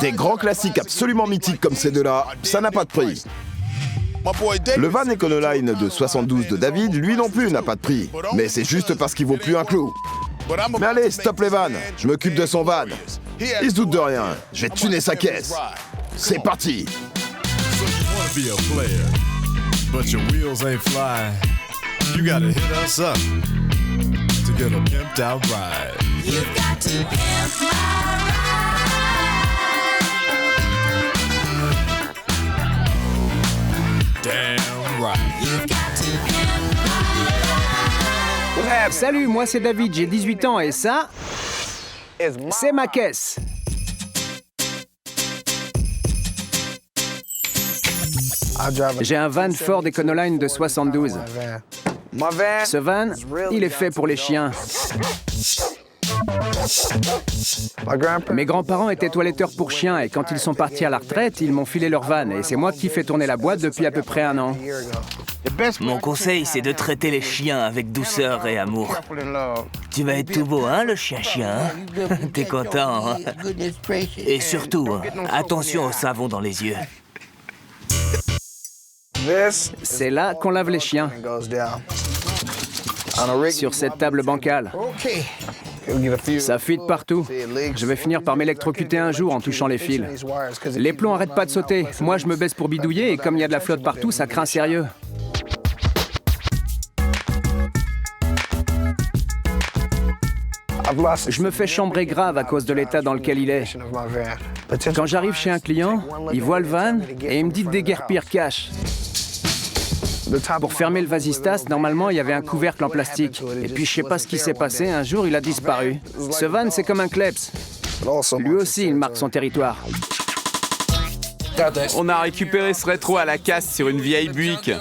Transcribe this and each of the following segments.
Des grands classiques absolument mythiques comme ces deux-là, ça n'a pas de prix. Le van Econoline de 72 de David, lui non plus, n'a pas de prix. Mais c'est juste parce qu'il vaut plus un clou. Mais allez, stop les vannes, je m'occupe de son van. Il se doute de rien, je vais tuner sa caisse. C'est parti. But your wheels ain't fly. You gotta hit us up to get a pimped out ride. You've got to pimp my ride. Damn right. You've got to pimp my ride. Salut, moi c'est David, j'ai 18 ans et ça, c'est ma caisse. J'ai un van Ford Econoline de 72. Ce van, il est fait pour les chiens. Mes grands-parents étaient toiletteurs pour chiens et quand ils sont partis à la retraite, ils m'ont filé leur van et c'est moi qui fais tourner la boîte depuis à peu près un an. Mon conseil, c'est de traiter les chiens avec douceur et amour. Tu vas être tout beau, hein, le chien-chien, hein? T'es content, hein? Et surtout, attention au savon dans les yeux. C'est là qu'on lave les chiens, sur cette table bancale. Ça fuite partout. Je vais finir par m'électrocuter un jour en touchant les fils. Les plombs arrêtent pas de sauter. Moi, je me baisse pour bidouiller et comme il y a de la flotte partout, ça craint sérieux. Je me fais chambrer grave à cause de l'état dans lequel il est. Quand j'arrive chez un client, il voit le van et il me dit de déguerpir cash. Pour fermer le vasistas, normalement, il y avait un couvercle en plastique. Et puis, je sais pas ce qui s'est passé, un jour, il a disparu. Ce van, c'est comme un kleps. Lui aussi, il marque son territoire. On a récupéré ce rétro à la casse sur une vieille Buick.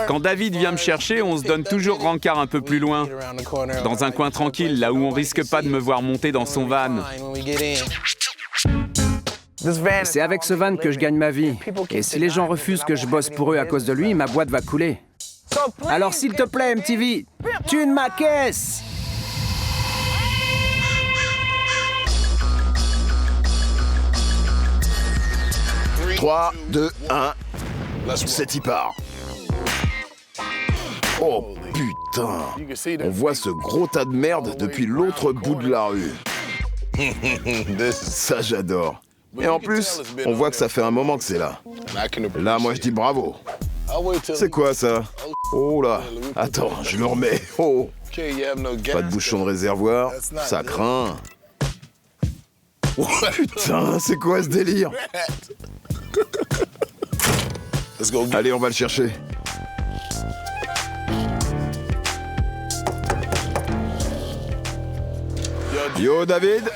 Quand David vient me chercher, on se donne toujours rencard un peu plus loin. Dans un coin tranquille, là où on risque pas de me voir monter dans son van. C'est avec ce van que je gagne ma vie. Et si les gens refusent que je bosse pour eux à cause de lui, ma boîte va couler. Alors s'il te plaît, MTV, tune ma caisse! « 3, 2, 1, c'est y part. Oh putain, on voit ce gros tas de merde depuis l'autre bout de la rue. Ça j'adore. Et en plus, on voit que ça fait un moment que c'est là. Là, moi je dis bravo. C'est quoi ça? Oh là, attends, je le remets. Oh, pas de bouchon de réservoir, ça craint. Oh, putain, c'est quoi ce délire? Allez, on va le chercher. Yo, David.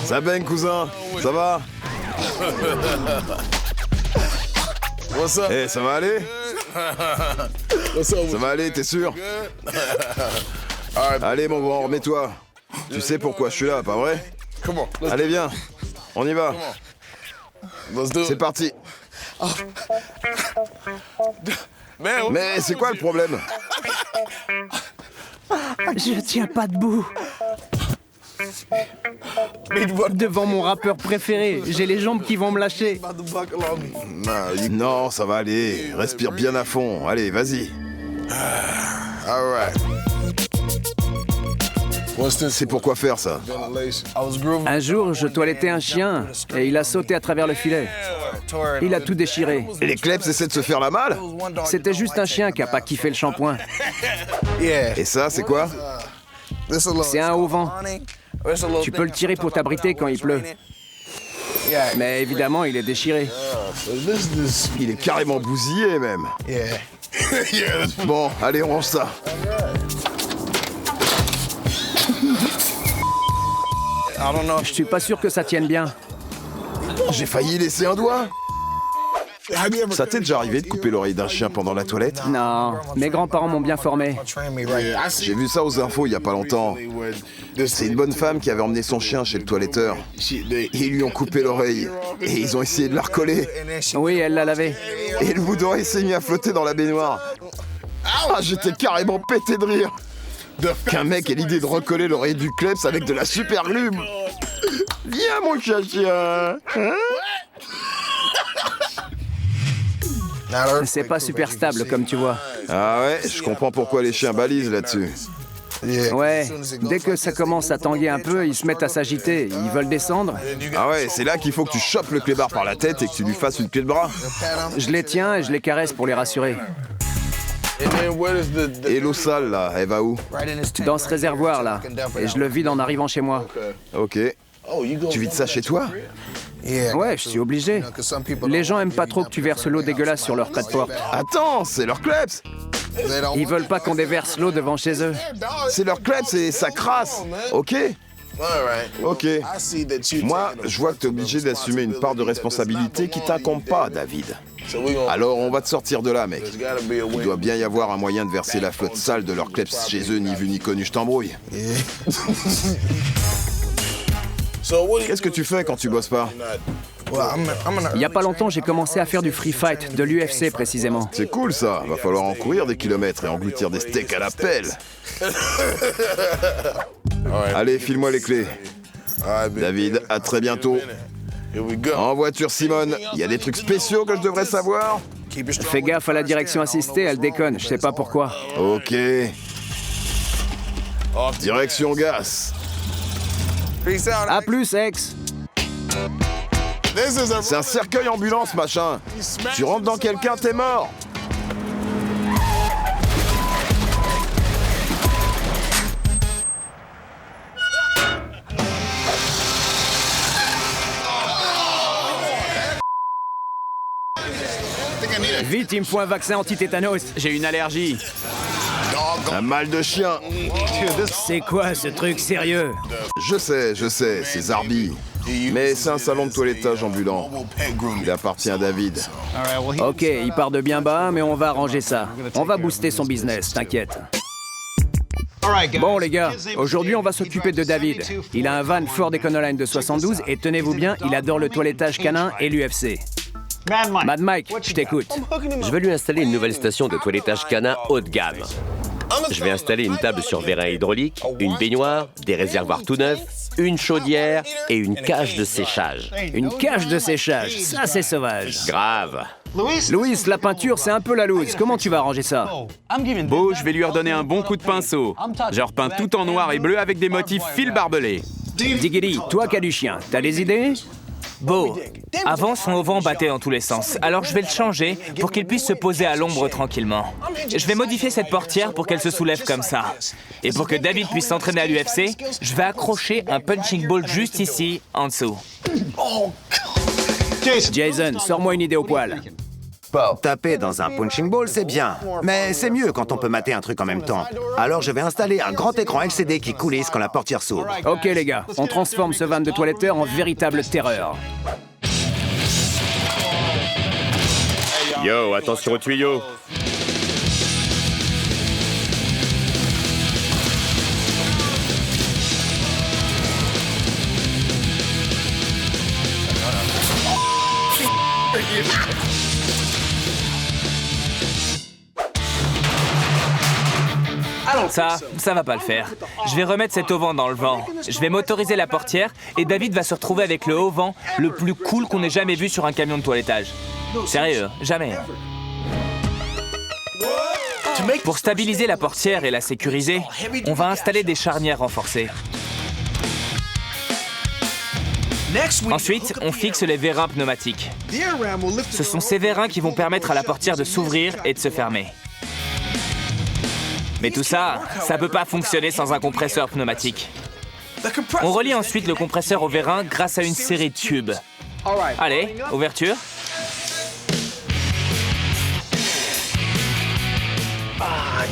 Ça baigne, cousin. Ça va? Eh, ça va aller? Ça va aller, t'es sûr? Allez, mon grand, remets-toi. Tu sais pourquoi je suis là, pas vrai? Allez, viens. On y va. C'est parti. Mais c'est quoi le problème? Je tiens pas debout. Devant mon rappeur préféré, j'ai les jambes qui vont me lâcher. Non, ça va aller. Respire bien à fond. Allez, vas-y. C'est pourquoi faire ça? Un jour, je toilettais un chien et il a sauté à travers le filet. Il a tout déchiré. Et les kleps essaient de se faire la malle? C'était juste un chien qui a pas kiffé le shampoing. Et ça, c'est quoi? C'est un auvent. Tu peux le tirer pour t'abriter quand il pleut. Mais évidemment, il est déchiré. Il est carrément bousillé, même. Bon, allez, on range ça. Je suis pas sûr que ça tienne bien. J'ai failli laisser un doigt. Ça t'est déjà arrivé de couper l'oreille d'un chien pendant la toilette? Non, mes grands-parents m'ont bien formé. J'ai vu ça aux infos il y a pas longtemps. C'est une bonne femme qui avait emmené son chien chez le toiletteur. Ils lui ont coupé l'oreille et ils ont essayé de la recoller. Oui, elle l'a lavé. Et le bout d'oreille s'est mis à flotter dans la baignoire. Ah, j'étais carrément pété de rire. Qu'un mec ait l'idée de recoller l'oreille du kleps avec de la super glue. Viens, mon chien. Hein? C'est pas super stable, comme tu vois. Ah ouais, je comprends pourquoi les chiens balisent là-dessus. Ouais, dès que ça commence à tanguer un peu, ils se mettent à s'agiter. Ils veulent descendre. Ah ouais, c'est là qu'il faut que tu chopes le clébard par la tête et que tu lui fasses une clé de bras. Je les tiens et je les caresse pour les rassurer. Et l'eau sale, là, elle va où? Dans ce réservoir, là. Et je le vide en arrivant chez moi. Ok. Tu vides ça chez toi? Ouais, je suis obligé. Les gens aiment pas trop que tu verses l'eau dégueulasse sur leur pas de porte. Attends, c'est leur kleps. Ils veulent pas qu'on déverse l'eau devant chez eux. C'est leur kleps et ça crasse. Ok. Ok. Moi, je vois que t'es obligé d'assumer une part de responsabilité qui t'incombe pas, David. Alors on va te sortir de là, mec. Il doit bien y avoir un moyen de verser la flotte sale de leur kleps chez eux, ni vu ni connu, je t'embrouille. Qu'est-ce que tu fais quand tu bosses pas? Il y a pas longtemps, j'ai commencé à faire du free fight, de l'UFC précisément. C'est cool ça, va falloir en courir des kilomètres et engloutir des steaks à la pelle. Allez, file-moi les clés. David, à très bientôt. En voiture, Simone, il y a des trucs spéciaux que je devrais savoir? Fais gaffe à la direction assistée, elle déconne, je sais pas pourquoi. Ok. Direction gas. À plus, ex. C'est un cercueil ambulance, machin. Tu rentres dans quelqu'un, t'es mort. Vite, il me faut un vaccin anti-tétanos. J'ai une allergie. Un mal de chien. C'est quoi ce truc sérieux? Je sais, c'est Zarbi. Mais c'est un salon de toilettage ambulant. Il appartient à David. Ok, il part de bien bas, mais on va arranger ça. On va booster son business, t'inquiète. Bon les gars, aujourd'hui on va s'occuper de David. Il a un van Ford Econoline de 72 et tenez-vous bien, il adore le toilettage canin et l'UFC. Mad Mike, je t'écoute. Je vais lui installer une nouvelle station de toilettage canin haut de gamme. Je vais installer une table sur vérin hydraulique, une baignoire, des réservoirs tout neufs, une chaudière et une cage de séchage. Une cage de séchage, ça c'est sauvage. Grave. Louis, la peinture c'est un peu la loose. Comment tu vas arranger ça? Beau, je vais lui redonner un bon coup de pinceau. Je repeins tout en noir et bleu avec des motifs fil barbelés. Diggity, toi qui as du chien, t'as des idées? Beau, avant son auvent battait dans tous les sens, alors je vais le changer pour qu'il puisse se poser à l'ombre tranquillement. Je vais modifier cette portière pour qu'elle se soulève comme ça. Et pour que David puisse s'entraîner à l'UFC, je vais accrocher un punching ball juste ici, en dessous. Jason, sors-moi une idée au poil. Taper dans un punching ball, c'est bien. Mais c'est mieux quand on peut mater un truc en même temps. Alors je vais installer un grand écran LCD qui coulisse quand la portière s'ouvre. Ok les gars, on transforme ce van de toiletteur en véritable terreur. Yo, attention aux tuyaux. Ça va pas le faire. Je vais remettre cet auvent dans le vent. Je vais motoriser la portière et David va se retrouver avec le auvent le plus cool qu'on ait jamais vu sur un camion de toilettage. Sérieux, jamais. Pour stabiliser la portière et la sécuriser, on va installer des charnières renforcées. Ensuite, on fixe les vérins pneumatiques. Ce sont ces vérins qui vont permettre à la portière de s'ouvrir et de se fermer. Mais tout ça, ça peut pas fonctionner sans un compresseur pneumatique. On relie ensuite le compresseur au vérin grâce à une série de tubes. Allez, ouverture.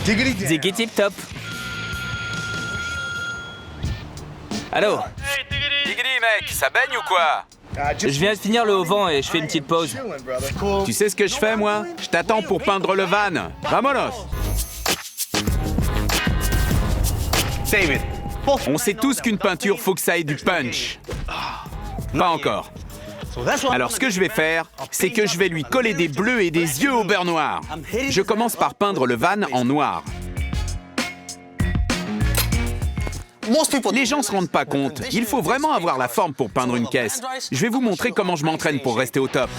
Diggy tip top. Allô? Diggity mec, ça baigne ou quoi? Je viens de finir le auvent et je fais une petite pause. Tu sais ce que je fais moi? Je t'attends pour peindre le van. Vamonos! On sait tous qu'une peinture, faut que ça ait du punch. Pas encore. Alors ce que je vais faire, c'est que je vais lui coller des bleus et des yeux au beurre noir. Je commence par peindre le van en noir. Les gens se rendent pas compte. Il faut vraiment avoir la forme pour peindre une caisse. Je vais vous montrer comment je m'entraîne pour rester au top.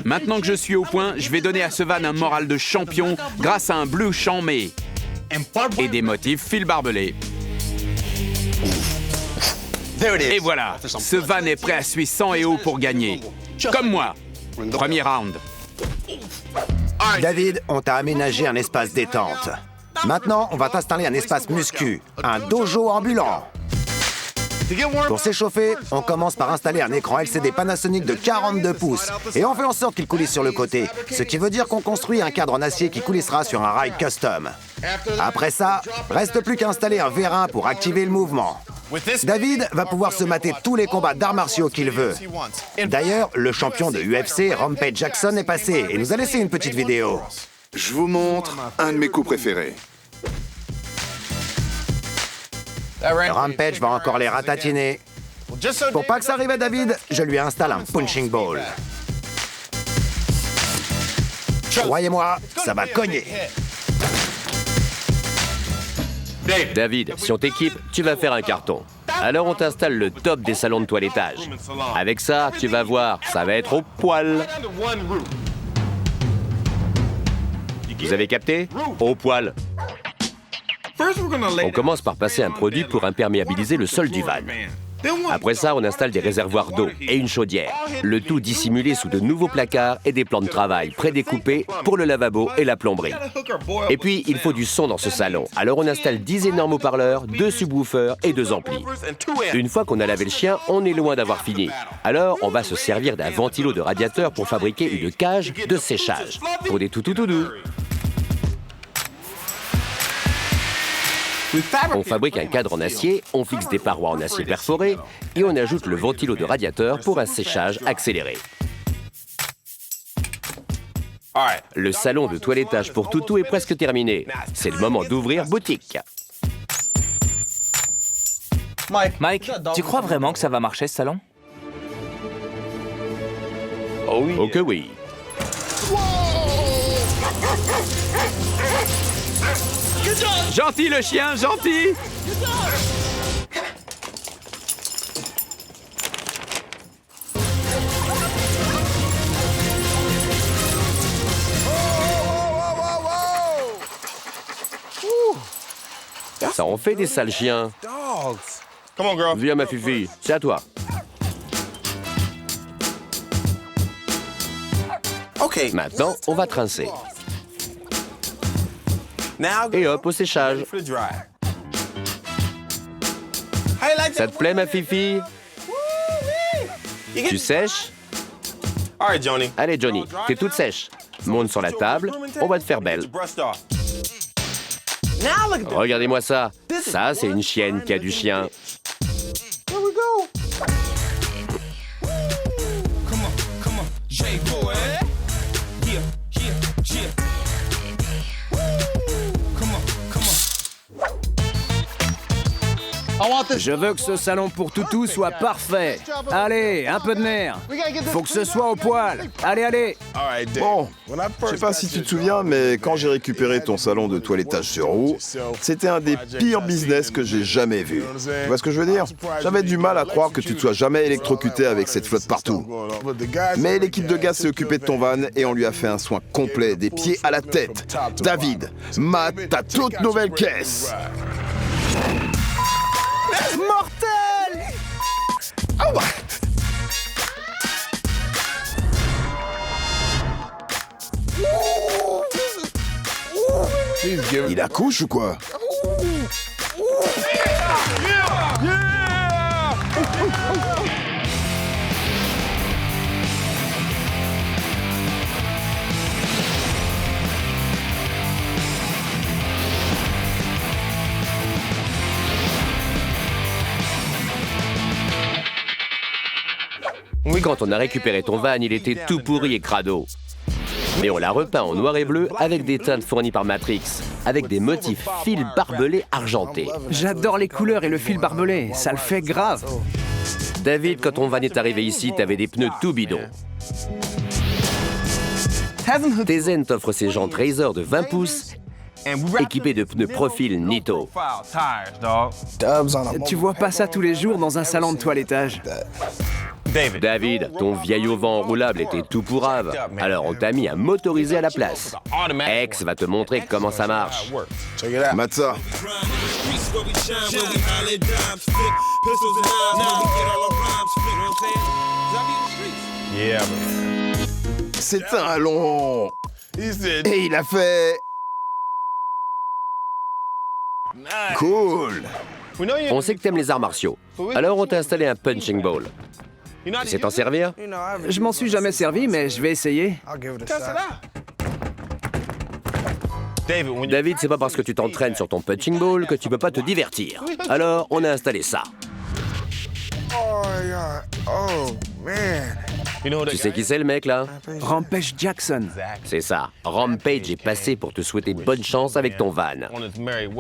Maintenant que je suis au point, je vais donner à ce van un moral de champion grâce à un bleu chamé et des motifs fil barbelé. Et voilà, ce van est prêt à suivre sang et eau pour gagner. Comme moi. Premier round. David, on t'a aménagé un espace détente. Maintenant, on va t'installer un espace muscu, un dojo ambulant. Pour s'échauffer, on commence par installer un écran LCD Panasonic de 42 pouces et on fait en sorte qu'il coulisse sur le côté, ce qui veut dire qu'on construit un cadre en acier qui coulissera sur un rail custom. Après ça, reste plus qu'à installer un vérin pour activer le mouvement. David va pouvoir se mater tous les combats d'arts martiaux qu'il veut. D'ailleurs, le champion de UFC, Rampage Jackson, est passé et nous a laissé une petite vidéo. Je vous montre un de mes coups préférés. Rampage va encore les ratatiner. Pour pas que ça arrive à David, je lui installe un punching ball. Croyez-moi, ça va cogner. David, si on t'équipe, tu vas faire un carton. Alors on t'installe le top des salons de toilettage. Avec ça, tu vas voir, ça va être au poil. Vous avez capté? Au poil. On commence par passer un produit pour imperméabiliser le sol du van. Après ça, on installe des réservoirs d'eau et une chaudière. Le tout dissimulé sous de nouveaux placards et des plans de travail prédécoupés pour le lavabo et la plomberie. Et puis, il faut du son dans ce salon. Alors on installe 10 énormes haut-parleurs, 2 subwoofers et 2 amplis. Une fois qu'on a lavé le chien, on est loin d'avoir fini. Alors, on va se servir d'un ventilo de radiateur pour fabriquer une cage de séchage. Pour des tout doux. On fabrique un cadre en acier, on fixe des parois en acier perforé et on ajoute le ventilo de radiateur pour un séchage accéléré. Le salon de toilettage pour toutou est presque terminé. C'est le moment d'ouvrir boutique. Mike, tu crois vraiment que ça va marcher, ce salon? Oh que oui. Gentil le chien, gentil! Ça en fait des sales chiens. Viens ma fifi, c'est à toi. Maintenant, on va trincer. Et hop, au séchage. Ça te plaît, ma fifi? Tu sèches? Allez, Johnny, t'es toute sèche. Monte sur la table, on va te faire belle. Regardez-moi ça. Ça, c'est une chienne qui a du chien. Je veux que ce salon pour toutou soit parfait. Allez, un peu de nerf. Faut que ce soit au poil. Allez, allez. Bon, je sais pas si tu te souviens, mais quand j'ai récupéré ton salon de toilettage sur roue, c'était un des pires business que j'ai jamais vu. Tu vois ce que je veux dire? J'avais du mal à croire que tu te sois jamais électrocuté avec cette flotte partout. Mais l'équipe de gars s'est occupée de ton van et on lui a fait un soin complet, des pieds à la tête. David, mate ta toute nouvelle caisse. Mortel! Oh. Il accouche ou quoi? Quand on a récupéré ton van, il était tout pourri et crado. Mais on l'a repeint en noir et bleu avec des teintes fournies par Matrix, avec des motifs fil barbelé argentés. J'adore les couleurs et le fil barbelé, ça le fait grave. David, quand ton van est arrivé ici, t'avais des pneus tout bidons. Tezen t'offre ses jantes Razor de 20 pouces, équipées de pneus profil Nitto. Tu vois pas ça tous les jours dans un salon de toilettage. David, ton vieil auvent enroulable était tout pourrave, alors on t'a mis un motorisé à la place. X va te montrer comment ça marche. Mate ça. C'est un long. Et il a fait... Cool. On sait que t'aimes les arts martiaux, alors on t'a installé un punching ball. Tu sais t'en servir? Je m'en suis jamais servi, mais je vais essayer. David, c'est pas parce que tu t'entraînes sur ton punching ball que tu peux pas te divertir. Alors, on a installé ça. Tu sais qui c'est le mec là? Rampage Jackson. C'est ça. Rampage est passé pour te souhaiter bonne chance avec ton van.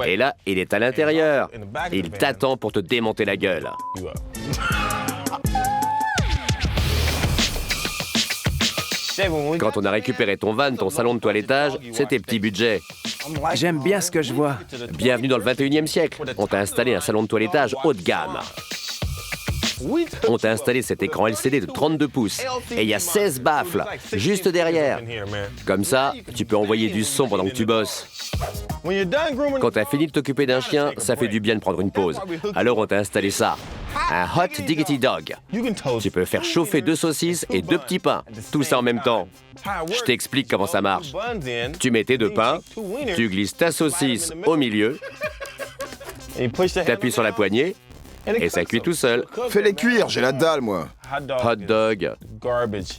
Et là, il est à l'intérieur. Il t'attend pour te démonter la gueule. Quand on a récupéré ton van, ton salon de toilettage, c'était petit budget. J'aime bien ce que je vois. Bienvenue dans le 21e siècle. On t'a installé un salon de toilettage haut de gamme. On t'a installé cet écran LCD de 32 pouces. Et il y a 16 baffles, juste derrière. Comme ça, tu peux envoyer du son pendant que tu bosses. Quand t'as fini de t'occuper d'un chien, ça fait du bien de prendre une pause. Alors on t'a installé ça. Un Hot Diggity Dog. Tu peux faire chauffer 2 saucisses et 2 petits pains. Tout ça en même temps. Je t'explique comment ça marche. Tu mets tes 2 pains, tu glisses ta saucisse au milieu, t'appuies sur la poignée, et ça cuit tout seul. Fais-les cuire, j'ai la dalle, moi. Hot dog,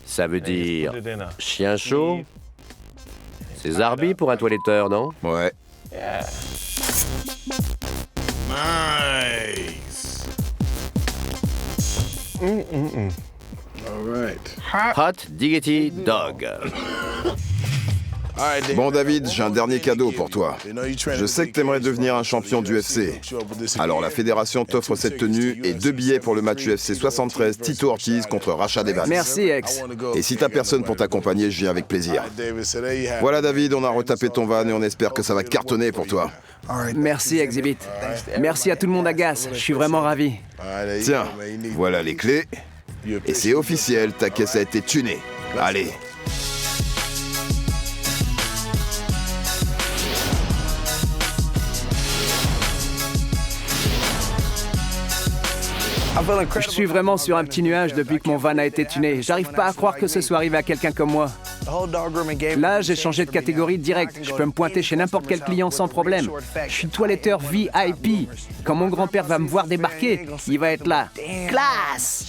ça veut dire chien chaud. C'est Zarbi pour un toiletteur, non? Ouais. Hot Diggity Dog. Bon David, j'ai un dernier cadeau pour toi. Je sais que t'aimerais devenir un champion d'UFC. Alors la fédération t'offre cette tenue et 2 billets pour le match UFC 73 Tito Ortiz contre Rashad Evans. Merci, X. Et si t'as personne pour t'accompagner, je viens avec plaisir. Voilà David, on a retapé ton van et on espère que ça va cartonner pour toi. Merci, Exhibit. Merci à tout le monde à Gas. Je suis vraiment ravi. Tiens, voilà les clés. Et c'est officiel, ta caisse a été tunée. Allez. Je suis vraiment sur un petit nuage depuis que mon van a été tuné. J'arrive pas à croire que ce soit arrivé à quelqu'un comme moi. Là, j'ai changé de catégorie direct. Je peux me pointer chez n'importe quel client sans problème. Je suis toiletteur VIP. Quand mon grand-père va me voir débarquer, il va être là. Classe!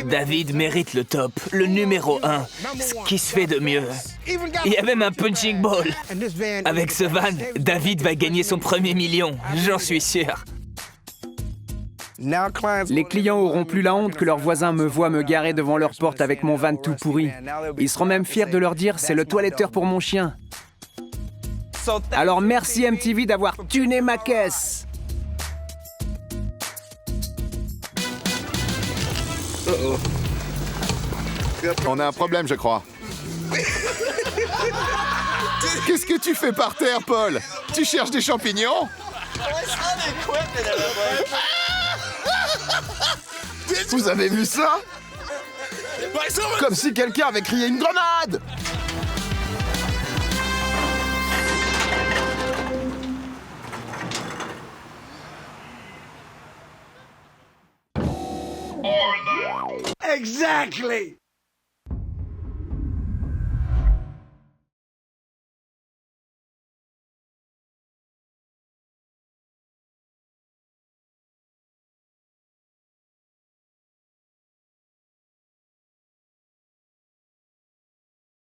David mérite le top, le numéro 1, ce qui se fait de mieux. Il y a même un punching ball. Avec ce van, David va gagner son premier million, j'en suis sûr. Les clients auront plus la honte que leurs voisins me voient me garer devant leur porte avec mon van tout pourri. Ils seront même fiers de leur dire « c'est le toiletteur pour mon chien ». Alors merci MTV d'avoir tuné ma caisse. On a un problème, je crois. Qu'est-ce que tu fais par terre, Paul? Tu cherches des champignons? Vous avez vu ça? Comme si quelqu'un avait crié une grenade! Exactly!